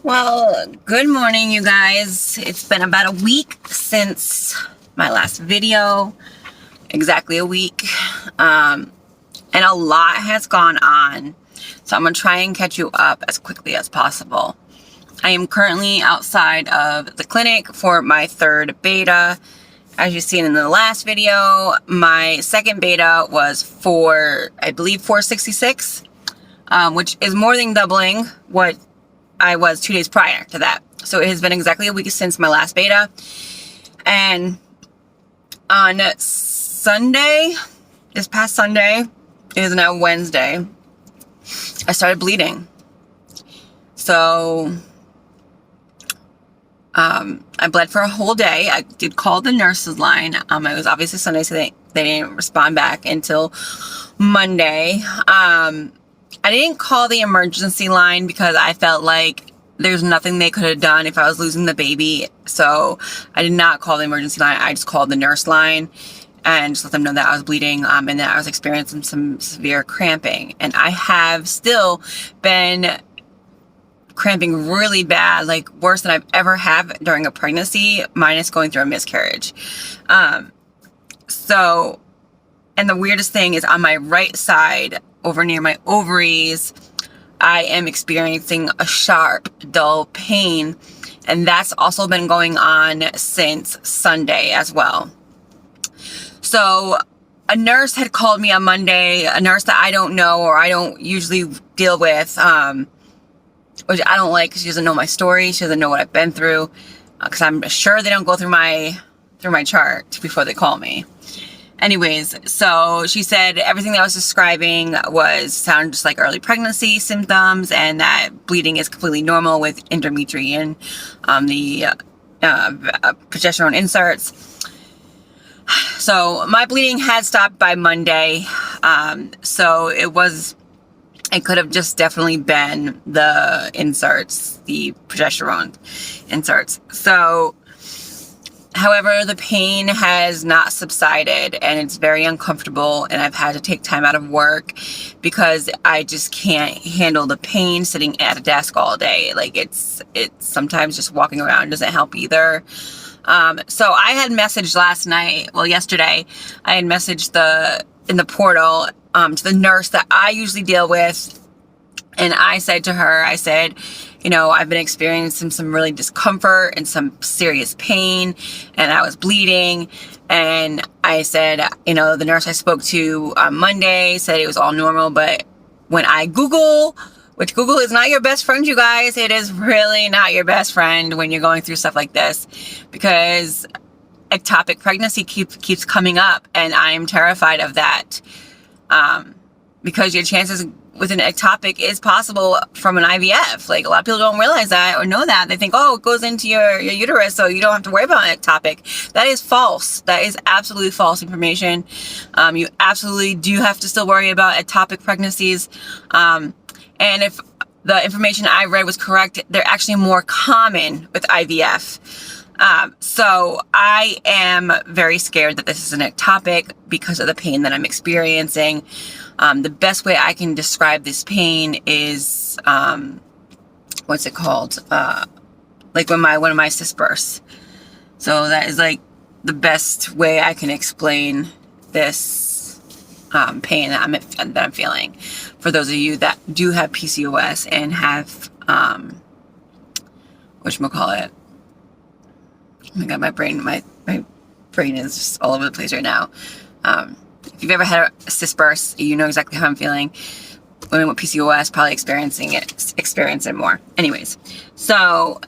Well, good morning, you guys. It's been about a week since my last video, exactly a week, and a lot has gone on, so I'm going to try and catch you up as quickly as possible. I am currently outside of the clinic for my third beta. As you've seen in the last video, my second beta was for, I believe, 466, which is more than doubling what I was 2 days prior to that. So it has been exactly a week since my last beta. And on Sunday, this past Sunday, it is now Wednesday, I started bleeding. So I bled for a whole day. I did call the nurse's line. It was obviously Sunday, so they didn't respond back until Monday. I didn't call the emergency line because I felt like there's nothing they could have done if I was losing the baby. So I did not call the emergency line. I just called the nurse line and just let them know that I was bleeding and that I was experiencing some severe cramping. And I have still been cramping really bad, like worse than I've ever had during a pregnancy, minus going through a miscarriage. And the weirdest thing is on my right side, over near my ovaries, I am experiencing a sharp, dull pain. And that's also been going on since Sunday as well. So a nurse had called me on Monday, a nurse that I don't know or I don't usually deal with, which I don't like because she doesn't know my story. She doesn't know what I've been through, because I'm sure they don't go through my chart before they call me. Anyways, so she said everything that I was describing sounded just like early pregnancy symptoms, and that bleeding is completely normal with endometrium, the progesterone inserts. So my bleeding had stopped by Monday. So it could have just definitely been the inserts, the progesterone inserts. So, however, the pain has not subsided and it's very uncomfortable, and I've had to take time out of work because I just can't handle the pain sitting at a desk all day. Like it's sometimes just walking around doesn't help either. So I had messaged yesterday, I had messaged in the portal, to the nurse that I usually deal with. And I said to her, I've been experiencing some really discomfort and some serious pain, and I was bleeding. And I said, the nurse I spoke to on Monday said it was all normal. But when I Google, which Google is not your best friend, you guys, it is really not your best friend when you're going through stuff like this, because ectopic pregnancy keeps coming up, and I am terrified of that. Because your chances with an ectopic is possible from an IVF. Like, a lot of people don't realize that or know that. They think, it goes into your uterus, so you don't have to worry about an ectopic. That is false. That is absolutely false information. You absolutely do have to still worry about ectopic pregnancies. And if the information I read was correct, they're actually more common with IVF. So I am very scared that this is an ectopic because of the pain that I'm experiencing. The best way I can describe this pain is, what's it called? Like when one of my cysts bursts. So that is like the best way I can explain this, pain that I'm feeling. For those of you that do have PCOS and have, whatchamacallit? Oh my God, my brain is just all over the place right now. If you've ever had a cyst burst, you know exactly how I'm feeling. Women with PCOS probably experience it more. Anyways, so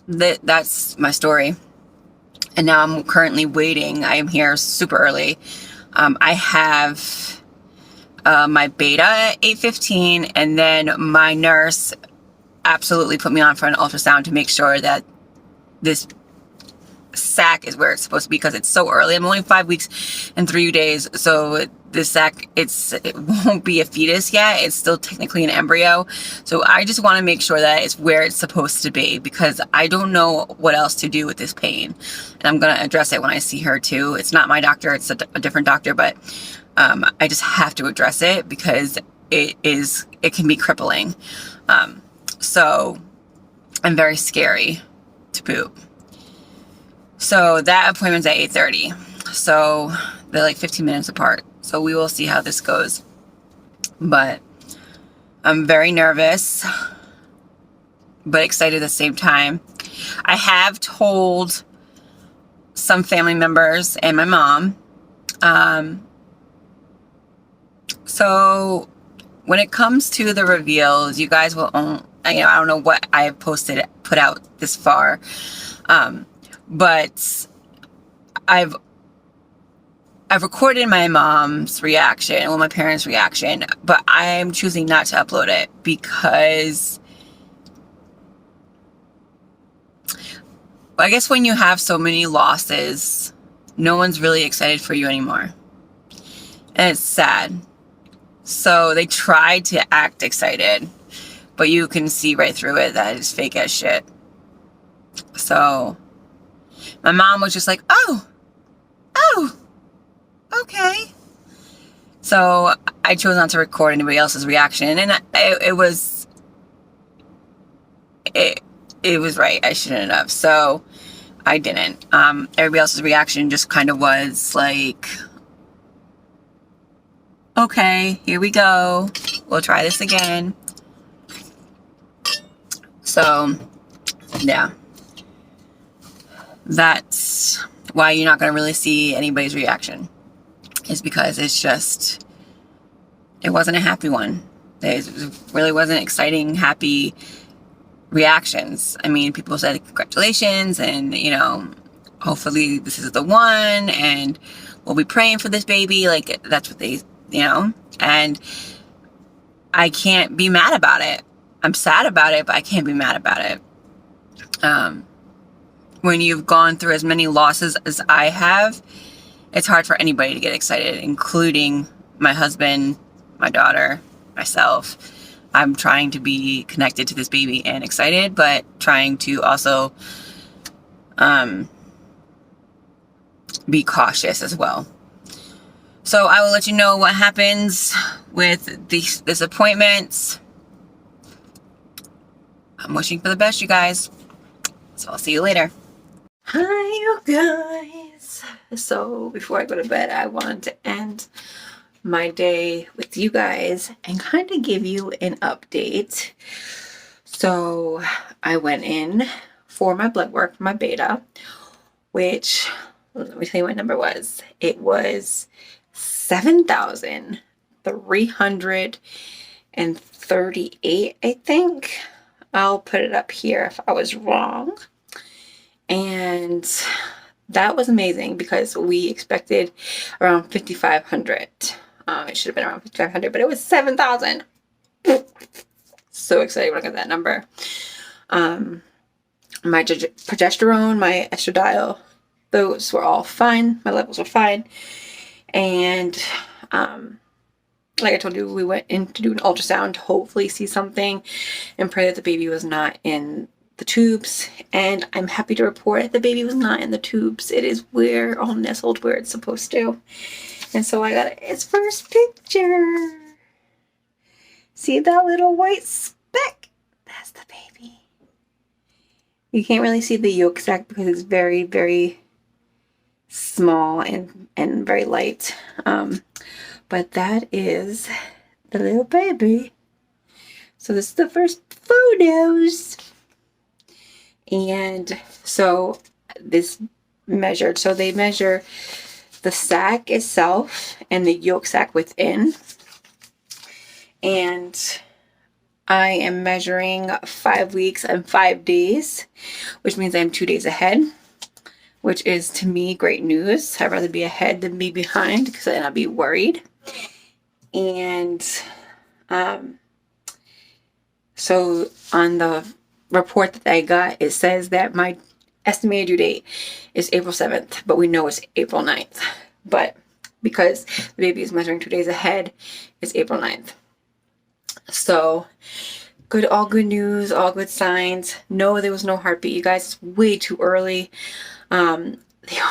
that's my story. And now I'm currently waiting. I am here super early. I have my beta at 8:15, and then my nurse absolutely put me on for an ultrasound to make sure that this sac is where it's supposed to be, because it's so early. I'm only 5 weeks and 3 days, so this sac, it won't be a fetus yet. It's still technically an embryo. So I just want to make sure that it's where it's supposed to be, because I don't know what else to do with this pain. And I'm going to address it when I see her too. It's not my doctor, it's a different doctor, but I just have to address it because it can be crippling. So and very scary to poop. So that appointment's at 8:30. So they're like 15 minutes apart. So we will see how this goes. But I'm very nervous, but excited at the same time. I have told some family members and my mom. So when it comes to the reveals, you guys will own, I don't know what I have put out this far. But I've recorded my mom's reaction, well, my parents' reaction, but I'm choosing not to upload it because I guess when you have so many losses, no one's really excited for you anymore. And it's sad. So they tried to act excited, but you can see right through it that it's fake as shit. So my mom was just like, oh, okay. So I chose not to record anybody else's reaction, and it was right. I shouldn't have. So I didn't. Everybody else's reaction just kind of was like, okay, here we go. We'll try this again. So, yeah. That's why you're not going to really see anybody's reaction. Is because it wasn't a happy one. It really wasn't exciting, happy reactions. I mean, people said congratulations and, hopefully this is the one and we'll be praying for this baby. Like, that's what they, and I can't be mad about it. I'm sad about it, but I can't be mad about it. When you've gone through as many losses as I have, it's hard for anybody to get excited, including my husband, my daughter, myself. I'm trying to be connected to this baby and excited, but trying to also be cautious as well. So I will let you know what happens with these appointments. I'm wishing for the best, you guys. So I'll see you later. Hi, you guys. So before I go to bed, I want to end my day with you guys and kind of give you an update. So I went in for my blood work, my beta, which, let me tell you what number was. It was 7,338, I think. I'll put it up here if I was wrong. And that was amazing because we expected around 5,500. It should have been around 5,500, but it was 7,000. So excited when I got that number. My progesterone, my estradiol, those were all fine. My levels were fine. And like I told you, we went in to do an ultrasound to hopefully see something and pray that the baby was not in the tubes. And I'm happy to report that the baby was not in the tubes. It is all nestled where it's supposed to. And so I got its first picture. See that little white speck? That's the baby. You can't really see the yolk sac because it's very, very small and very light. But that is the little baby. So this is the first photos. And so this measured. So they measure the sac itself and the yolk sac within. And I am measuring 5 weeks and 5 days, which means I'm 2 days ahead, which is to me great news. I'd rather be ahead than be behind because then I'll be worried. And so on the report that I got, it says that my estimated due date is April 7th, but we know it's April 9th. But because the baby is measuring 2 days ahead, it's April 9th. So good, all good news, all good signs. No, there was no heartbeat, you guys. It's way too early. The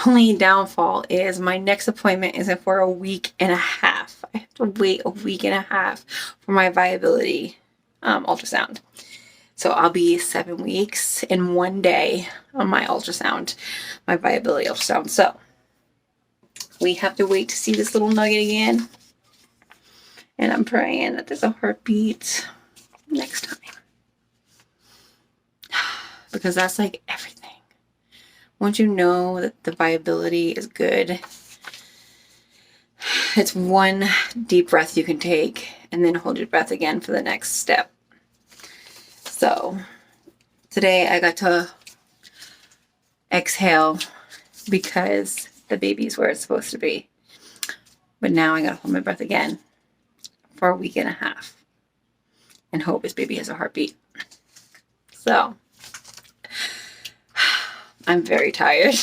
only downfall is my next appointment isn't for a week and a half. I have to wait a week and a half for my viability ultrasound. So I'll be 7 weeks in 1 day on my ultrasound, my viability ultrasound. So we have to wait to see this little nugget again. And I'm praying that there's a heartbeat next time. Because that's like everything. Once you know that the viability is good, it's one deep breath you can take and then hold your breath again for the next step. So today I got to exhale because the baby's where it's supposed to be. But now I gotta hold my breath again for a week and a half and hope this baby has a heartbeat. So I'm very tired.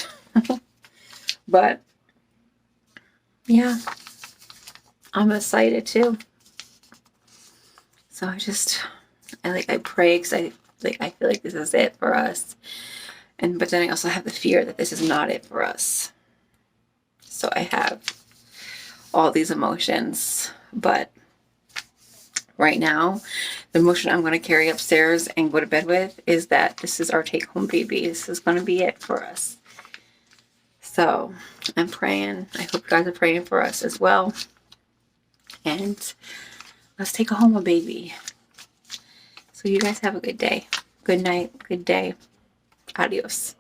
But yeah, I'm excited too. So I pray because I feel like this is it for us. But then I also have the fear that this is not it for us. So I have all these emotions, but right now, the emotion I'm going to carry upstairs and go to bed with is that this is our take-home baby. This is going to be it for us. So I'm praying. I hope you guys are praying for us as well. And let's take home a baby. So you guys have a good day. Good night. Good day. Adios.